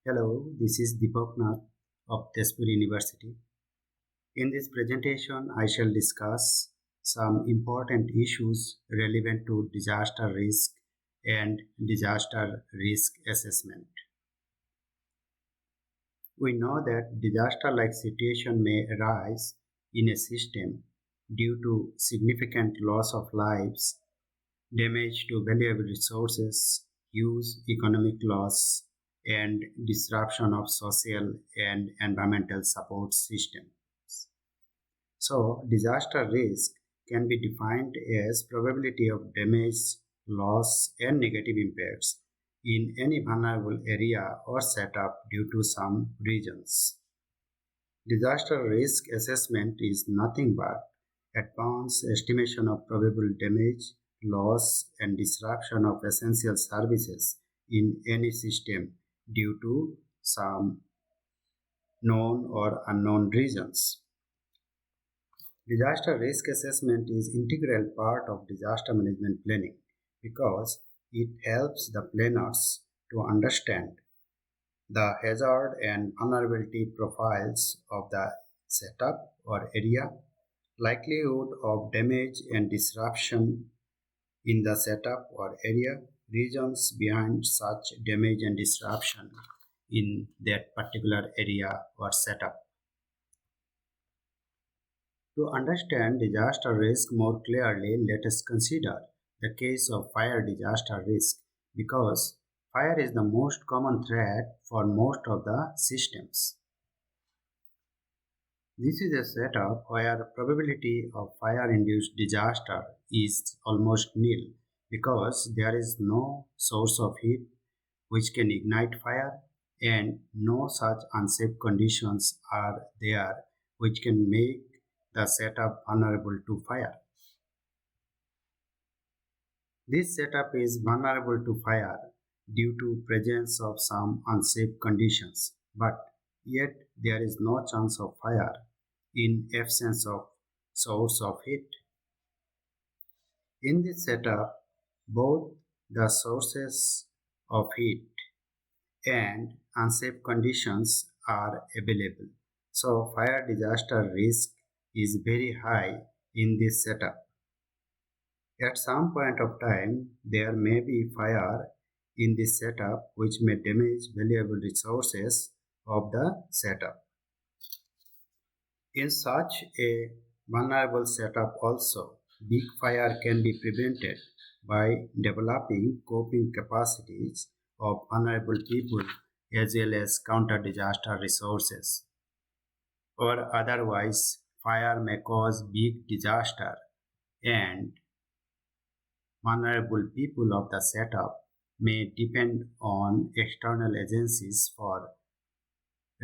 Hello, this is Deepak Nath of Tezpur University. In this presentation, I shall discuss some important issues relevant to disaster risk and disaster risk assessment. We know that disaster-like situation may arise in a system due to significant loss of lives, damage to valuable resources, huge economic loss, and disruption of social and environmental support systems. So, disaster risk can be defined as probability of damage, loss, and negative impacts in any vulnerable area or setup due to some reasons. Disaster risk assessment is nothing but advanced estimation of probable damage, loss, and disruption of essential services in any system due to some known or unknown reasons. Disaster risk assessment is integral part of disaster management planning because it helps the planners to understand the hazard and vulnerability profiles of the setup or area, likelihood of damage and disruption in the setup or area, reasons behind such damage and disruption in that particular area or setup. To understand disaster risk more clearly, let us consider the case of fire disaster risk because fire is the most common threat for most of the systems. This is a setup where probability of fire-induced disaster is almost nil because there is no source of heat which can ignite fire and no such unsafe conditions are there which can make the setup vulnerable to fire. This setup is vulnerable to fire due to presence of some unsafe conditions, but yet there is no chance of fire in absence of source of heat. In this setup, both the sources of heat and unsafe conditions are available. So fire disaster risk is very high in this setup. At some point of time, there may be fire in this setup which may damage valuable resources of the setup. In such a vulnerable setup also, big fire can be prevented by developing coping capacities of vulnerable people as well as counter-disaster resources. Or otherwise, fire may cause big disaster and vulnerable people of the setup may depend on external agencies for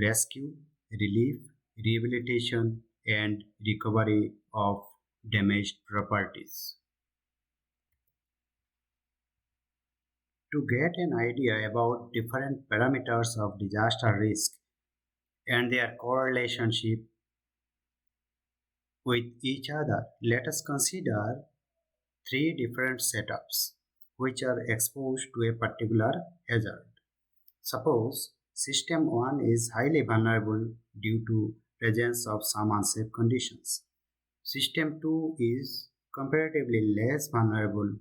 rescue, relief, rehabilitation, and recovery of damaged properties. To get an idea about different parameters of disaster risk and their correlationship with each other, let us consider three different setups which are exposed to a particular hazard. Suppose system 1 is highly vulnerable due to presence of some unsafe conditions. System 2 is comparatively less vulnerable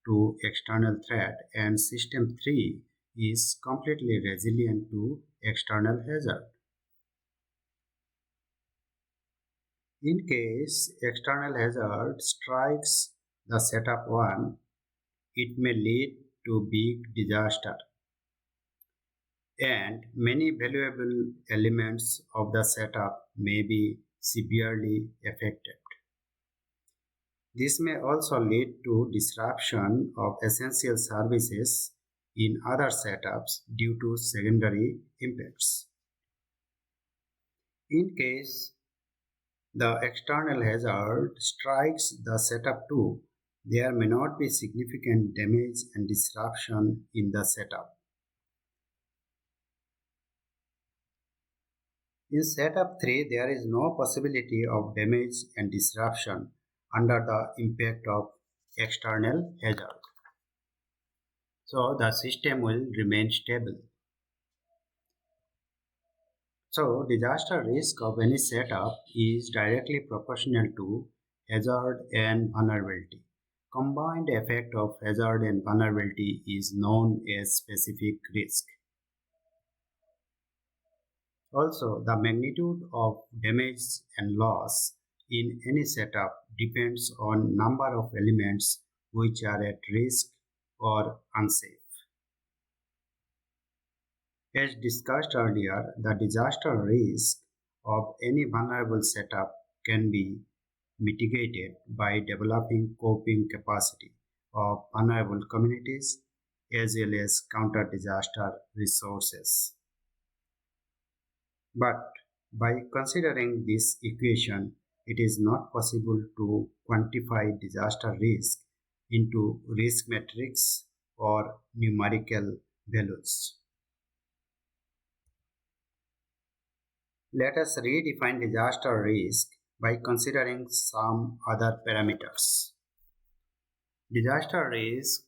to external threat and system 3 is completely resilient to external hazard. In case external hazard strikes the setup 1, it may lead to big disaster and many valuable elements of the setup may be severely affected. This may also lead to disruption of essential services in other setups due to secondary impacts. In case the external hazard strikes the setup too, there may not be significant damage and disruption in the setup. In setup 3, there is no possibility of damage and disruption under the impact of external hazard. So the system will remain stable. So, disaster risk of any setup is directly proportional to hazard and vulnerability. Combined effect of hazard and vulnerability is known as specific risk. Also, the magnitude of damage and loss in any setup depends on number of elements which are at risk or unsafe. As discussed earlier, the disaster risk of any vulnerable setup can be mitigated by developing coping capacity of vulnerable communities as well as counter disaster resources. But by considering this equation, it is not possible to quantify disaster risk into risk metrics or numerical values. Let us redefine disaster risk by considering some other parameters. Disaster risk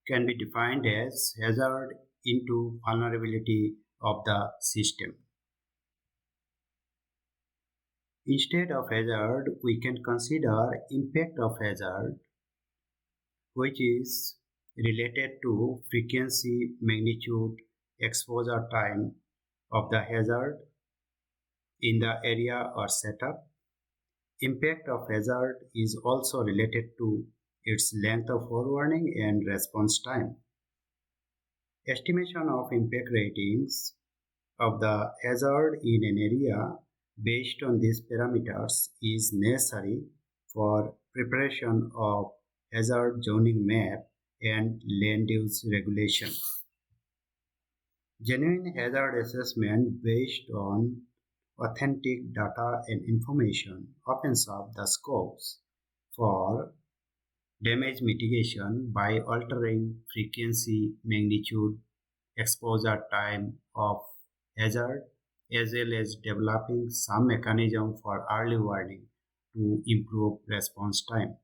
can be defined as hazard into vulnerability of the system. Instead of hazard, we can consider impact of hazard, which is related to frequency, magnitude, exposure time of the hazard in the area or setup. Impact of hazard is also related to its length of forewarning and response time. Estimation of impact ratings of the hazard in an area based on these parameters is necessary for preparation of hazard zoning map and land use regulation. Genuine hazard assessment based on authentic data and information opens up the scopes for damage mitigation by altering frequency, magnitude, exposure time of hazard, as well as developing some mechanism for early warning to improve response time.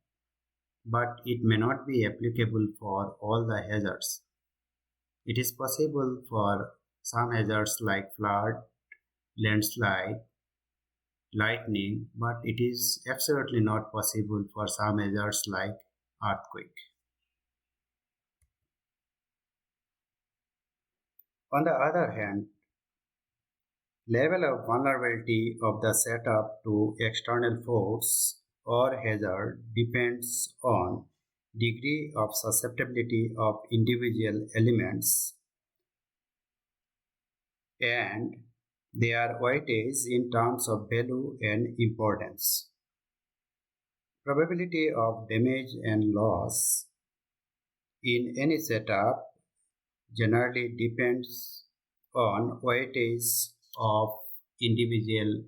But it may not be applicable for all the hazards. It is possible for some hazards like flood, landslide, lightning, but it is absolutely not possible for some hazards like earthquake. On the other hand, level of vulnerability of the setup to external force or hazard depends on degree of susceptibility of individual elements and their weightage in terms of value and importance. Probability of damage and loss in any setup generally depends on weightage of individual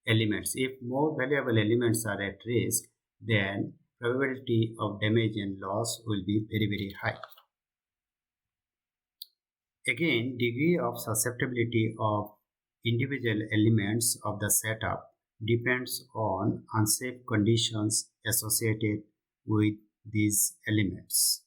elements. If more valuable elements are at risk, then probability of damage and loss will be very high. Again, degree of susceptibility of individual elements of the setup depends on unsafe conditions associated with these elements.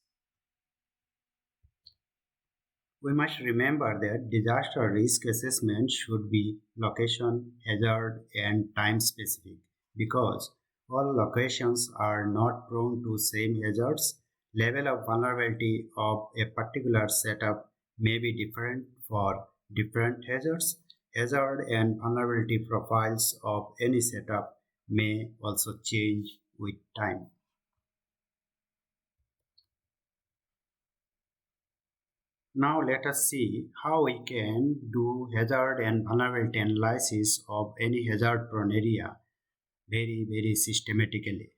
We must remember that disaster risk assessment should be location, hazard, and time specific because all locations are not prone to same hazards. Level of vulnerability of a particular setup may be different for different hazards. Hazard and vulnerability profiles of any setup may also change with time. Now let us see how we can do hazard and vulnerability analysis of any hazard prone area very systematically.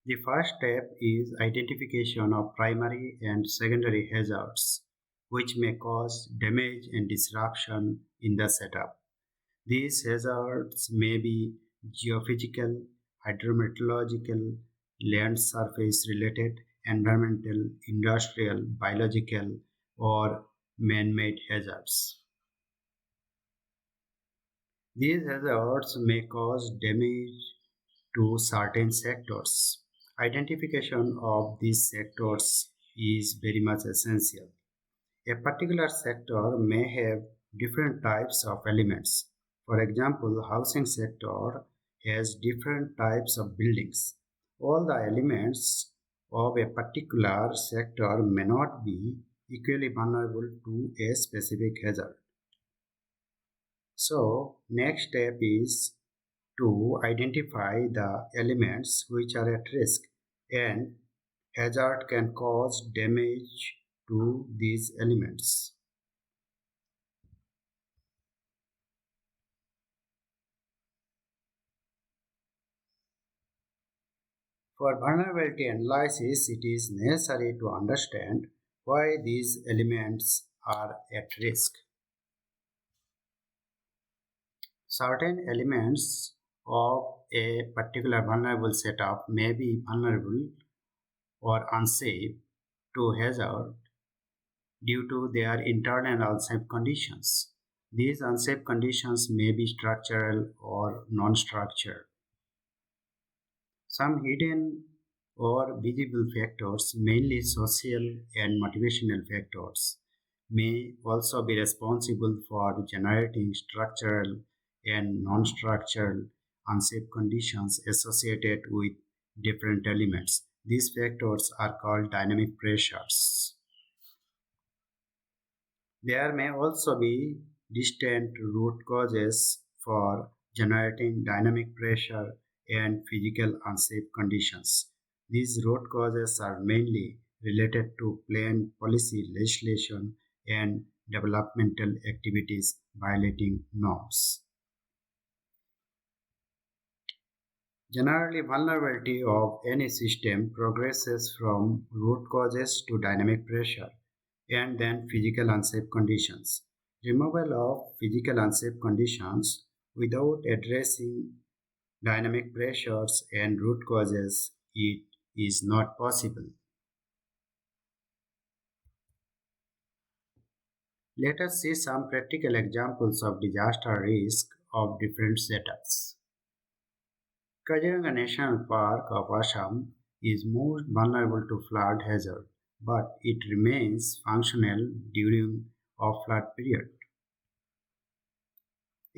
The first step is identification of primary and secondary hazards which may cause damage and disruption in the setup. These hazards may be geophysical, hydrometeorological, land surface related, environmental, industrial, biological, or man made hazards. These hazards may cause damage to certain sectors. Identification of these sectors is very much essential. A particular sector may have different types of elements. For example, housing sector has different types of buildings. All the elements of a particular sector may not be equally vulnerable to a specific hazard. So, next step is to identify the elements which are at risk and hazard can cause damage to these elements. For vulnerability analysis, it is necessary to understand why these elements are at risk. Certain elements of a particular vulnerable setup may be vulnerable or unsafe to hazard due to their internal unsafe conditions. These unsafe conditions may be structural or non-structural. Some hidden or visible factors, mainly social and motivational factors, may also be responsible for generating structural and non-structural unsafe conditions associated with different elements. These factors are called dynamic pressures. There may also be distant root causes for generating dynamic pressure and physical unsafe conditions. These root causes are mainly related to plain policy legislation and developmental activities violating norms. Generally, vulnerability of any system progresses from root causes to dynamic pressure and then physical unsafe conditions. Removal of physical unsafe conditions without addressing dynamic pressures and root causes it is not possible. Let us see some practical examples of disaster risk of different setups. Kaziranga National Park of Assam is most vulnerable to flood hazard, but it remains functional during off-flood period.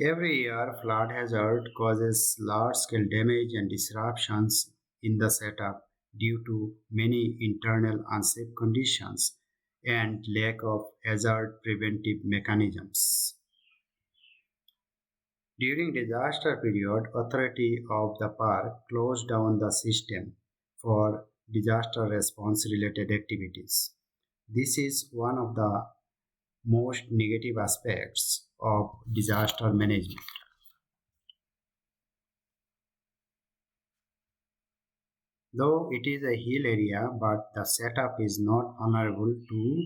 Every year, flood hazard causes large-scale damage and disruptions in the setup due to many internal unsafe conditions and lack of hazard preventive mechanisms. During disaster period, authority of the park closed down the system for disaster response related activities. This is one of the most negative aspects of disaster management. Though it is a hill area, but the setup is not vulnerable to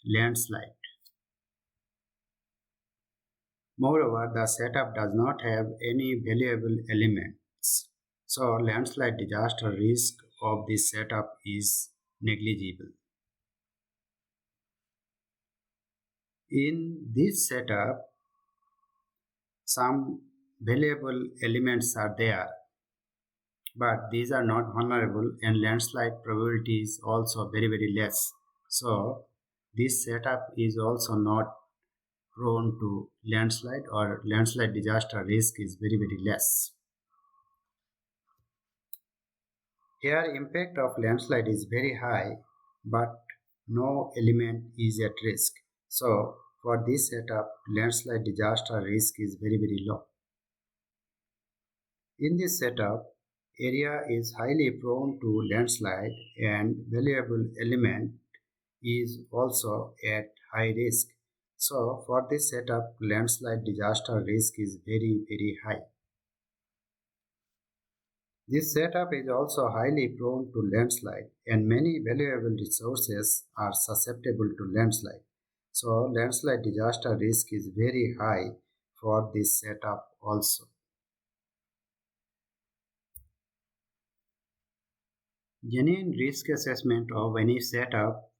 landslide. Moreover, the setup does not have any valuable elements, so landslide disaster risk of this setup is negligible. In this setup, some valuable elements are there, but these are not vulnerable and landslide probability is also very less. So this setup is also not prone to landslide or landslide disaster risk is very less. Here impact of landslide is very high but no element is at risk. So for this setup landslide disaster risk is very low. In this setup area is highly prone to landslide and valuable element is also at high risk. So for this setup landslide disaster risk is very high. This setup is also highly prone to landslide and many valuable resources are susceptible to landslide. So landslide disaster risk is very high for this setup also. Genuine risk assessment of any setup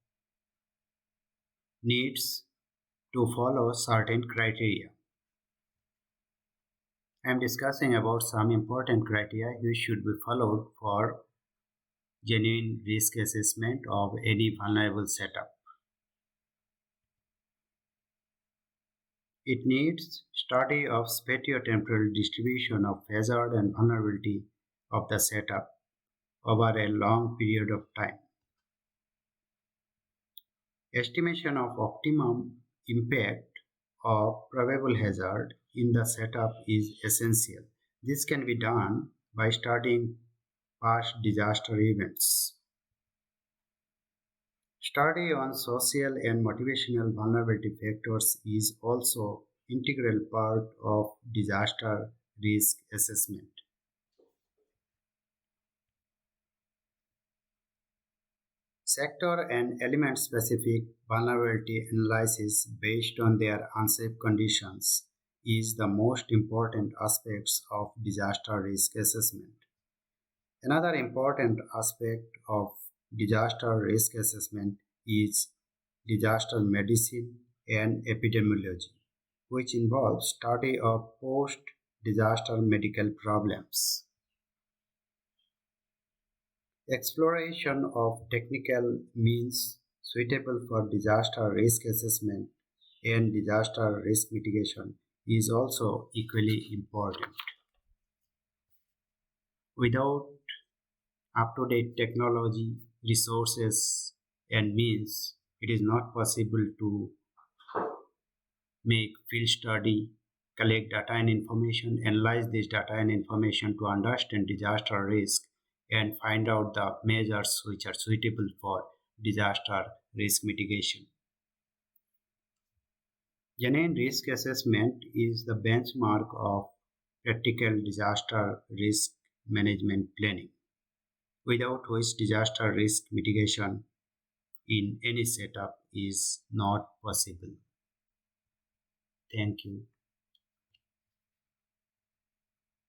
needs to follow certain criteria. I am discussing about some important criteria which should be followed for genuine risk assessment of any vulnerable setup. It needs study of spatiotemporal distribution of hazard and vulnerability of the setup over a long period of time. Estimation of optimum impact of probable hazard in the setup is essential. This can be done by studying past disaster events. Study on social and motivational vulnerability factors is also integral part of disaster risk assessment. Sector and element specific vulnerability analysis based on their unsafe conditions is the most important aspects of disaster risk assessment. Another important aspect of disaster risk assessment is disaster medicine and epidemiology, which involves study of post-disaster medical problems. Exploration of technical means suitable for disaster risk assessment and disaster risk mitigation is also equally important. Without up-to-date technology, resources, and means, it is not possible to make field study, collect data and information, analyze this data and information to understand disaster risk, and find out the measures which are suitable for disaster risk mitigation. Genuine risk assessment is the benchmark of practical disaster risk management planning, without which disaster risk mitigation in any setup is not possible. Thank you.